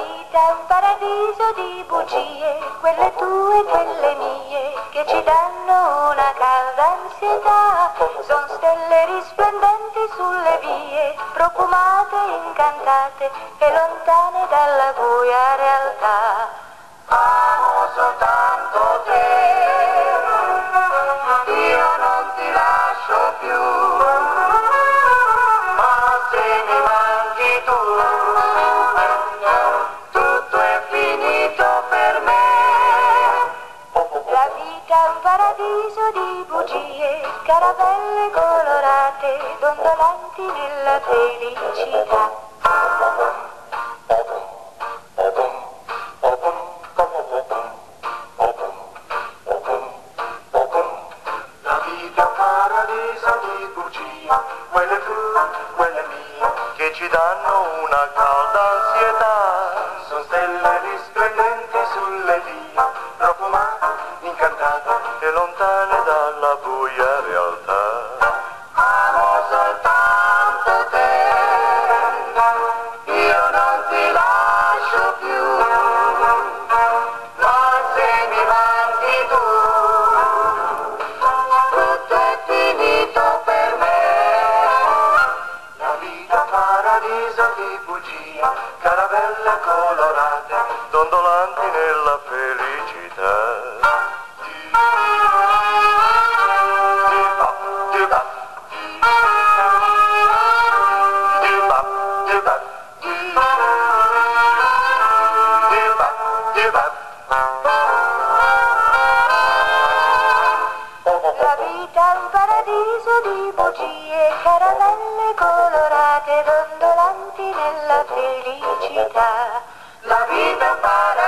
vita è un paradiso di bugie, quelle tue e quelle mie, che ci danno una calda ansietà. Son stelle risplendenti sulle vie, profumate, incantate e lontane dalla buia realtà. Amo soltanto te, io non ti lascio più, ma se mi manchi tu, tutto è finito per me. La vita è un paradiso di bugie, caravelle colorate, dondolanti nella felicità. Paradiso di bugie, quelle tue, quelle mie, che ci danno una calda ansietà. Sono stelle risplendenti sulle vie, profumate, incantate e lontane dalla buia realtà. Amo soltanto te, io non ti lascio più, ma se mi manchi tu, tutto è finito per me. La vita paradiso di bugie, caravelle colorate, dondolanti nella felicità. La vita è un paradiso di bugie, caravelle colorate, dondolanti nella felicità. La vita è un paradiso